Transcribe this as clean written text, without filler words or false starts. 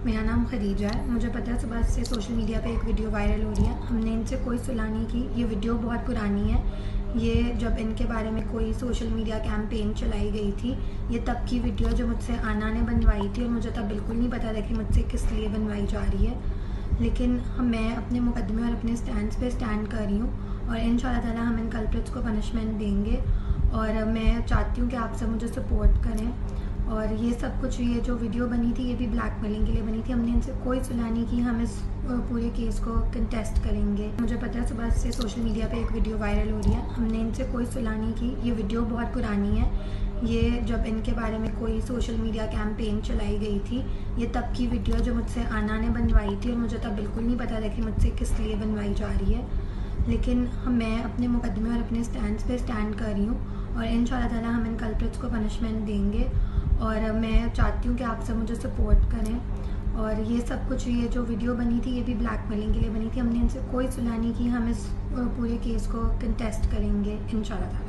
मेरा नाम खदीजा है। मुझे पता है सुबह से सोशल मीडिया पे एक वीडियो वायरल हो रही है। हमने इनसे कोई सुलह नहीं की। ये वीडियो बहुत पुरानी है। ये जब इनके बारे में कोई सोशल मीडिया कैंपेन चलाई गई थी, ये तब की वीडियो जो मुझसे आना ने बनवाई थी और मुझे तब बिल्कुल नहीं पता था कि मुझसे किस लिए बनवाई जा रही है। लेकिन मैं अपने मुकदमे और अपने स्टैंड पे स्टैंड कर रही हूँ और इंशाल्लाह ताला हम इन कल्प्रिट्स को पनिशमेंट देंगे। और मैं चाहती हूँ कि आप सब मुझे सपोर्ट करें। और ये सब कुछ, ये जो वीडियो बनी थी ये भी ब्लैकमेलिंग के लिए बनी थी। हमने इनसे कोई सुलह नहीं की। हम इस पूरे केस को कंटेस्ट करेंगे। मुझे पता है सुबह से सोशल मीडिया पे एक वीडियो वायरल हो रही है। हमने इनसे कोई सुलह नहीं की। ये वीडियो बहुत पुरानी है। ये जब इनके बारे में कोई सोशल मीडिया कैंपेन चलाई गई थी, ये तब की वीडियो जो मुझसे आना ने बनवाई थी और मुझे तब बिल्कुल नहीं पता था कि मुझसे किस लिए बनवाई जा रही है। लेकिन मैं अपने मुकदमे और अपने स्टैंड पे स्टैंड कर रही हूँ और इंशाल्लाह ताला हम इन कल्प्रिट्स को पनिशमेंट देंगे। और मैं चाहती हूँ कि आप सब मुझे सपोर्ट करें। और ये सब कुछ, ये जो वीडियो बनी थी ये भी ब्लैकमेलिंग के लिए बनी थी। हमने इनसे कोई सुलह नहीं की। हम इस पूरे केस को कंटेस्ट करेंगे इंशाल्लाह ताला।